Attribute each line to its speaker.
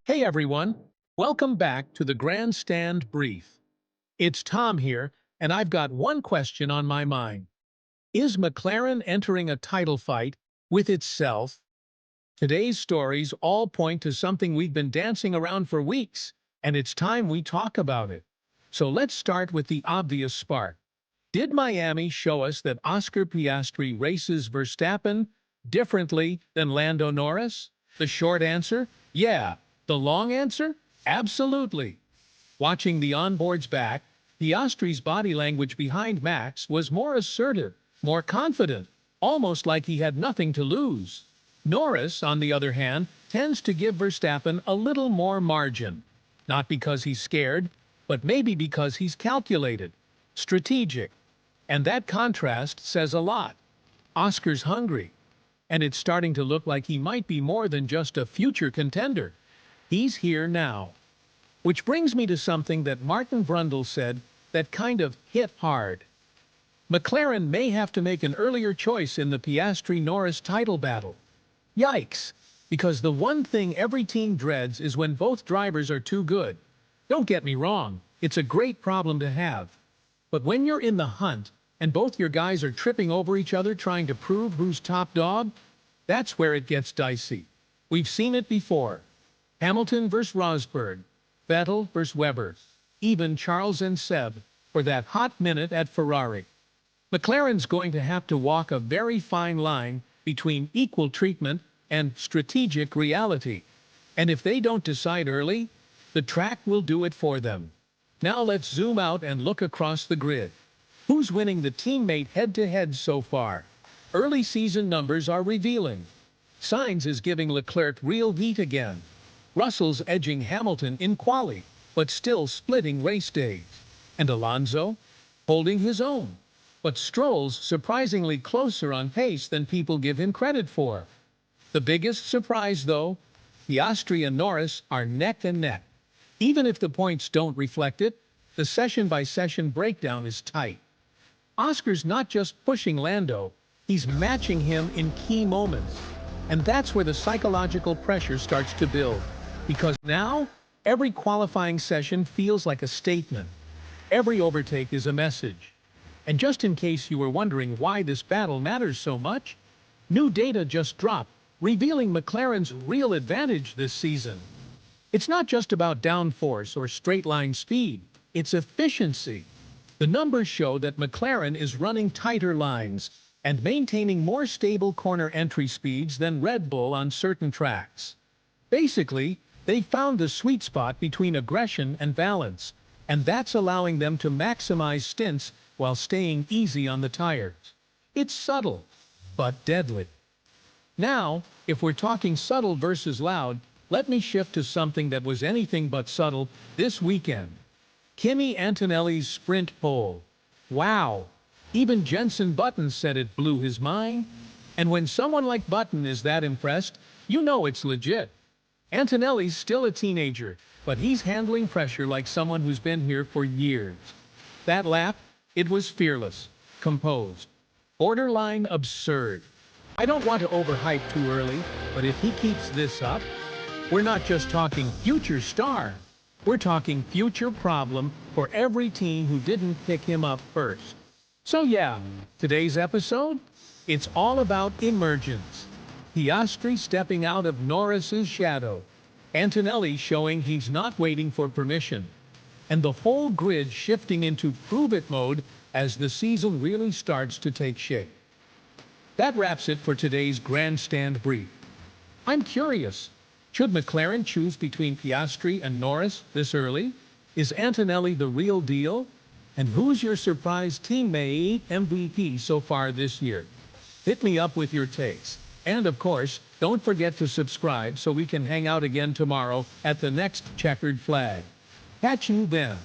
Speaker 1: Hey everyone, welcome back to the Grandstand Brief. It's Tom here, and I've got one question on my mind. Is McLaren entering a title fight with itself? Today's stories all point to something we've been dancing around for weeks, and it's time we talk about it. So let's start with the obvious spark. Did Miami show us that Oscar Piastri races Verstappen differently than Lando Norris? The short answer? Yeah. The long answer? Absolutely. Watching the onboards back, Piastri's body language behind Max was more assertive, more confident, almost like he had nothing to lose. Norris, on the other hand, tends to give Verstappen a little more margin. Not because he's scared, but maybe because he's calculated, strategic. And that contrast says a lot. Oscar's hungry, and it's starting to look like he might be more than just a future contender. He's here now. Which brings me to something that Martin Brundle said that kind of hit hard. McLaren may have to make an earlier choice in the Piastri-Norris title battle. Yikes! Because the one thing every team dreads is when both drivers are too good. Don't get me wrong, it's a great problem to have. But when you're in the hunt, and both your guys are tripping over each other trying to prove who's top dog, that's where it gets dicey. We've seen it before. Hamilton vs. Rosberg, Vettel vs. Webber, even Charles and Seb for that hot minute at Ferrari. McLaren's going to have to walk a very fine line between equal treatment and strategic reality. And if they don't decide early, the track will do it for them. Now let's zoom out and look across the grid. Who's winning the teammate head-to-head so far? Early season numbers are revealing. Sainz is giving Leclerc real heat again. Russell's edging Hamilton in quali, but still splitting race days. And Alonso? Holding his own. But Stroll's surprisingly closer on pace than people give him credit for. The biggest surprise, though, Piastri and Norris are neck and neck. Even if the points don't reflect it, the session-by-session breakdown is tight. Oscar's not just pushing Lando, he's matching him in key moments. And that's where the psychological pressure starts to build. Because now, every qualifying session feels like a statement. Every overtake is a message. And just in case you were wondering why this battle matters so much, new data just dropped, revealing McLaren's real advantage this season. It's not just about downforce or straight-line speed, it's efficiency. The numbers show that McLaren is running tighter lines and maintaining more stable corner entry speeds than Red Bull on certain tracks. Basically, they found the sweet spot between aggression and balance, and that's allowing them to maximize stints while staying easy on the tires. It's subtle, but deadly. Now, if we're talking subtle versus loud, let me shift to something that was anything but subtle this weekend. Kimi Antonelli's sprint pole. Wow! Even Jenson Button said it blew his mind. And when someone like Button is that impressed, you know it's legit. Antonelli's still a teenager, but he's handling pressure like someone who's been here for years. That lap, it was fearless, composed, borderline absurd. I don't want to overhype too early, but if he keeps this up, we're not just talking future star. We're talking future problem for every team who didn't pick him up first. So yeah, today's episode, it's all about emergence. Piastri stepping out of Norris's shadow. Antonelli showing he's not waiting for permission. And the whole grid shifting into prove-it mode as the season really starts to take shape. That wraps it for today's Grandstand Brief. I'm curious, should McLaren choose between Piastri and Norris this early? Is Antonelli the real deal? And who's your surprise teammate MVP so far this year? Hit me up with your takes. And of course, don't forget to subscribe so we can hang out again tomorrow at the next checkered flag. Catch you then.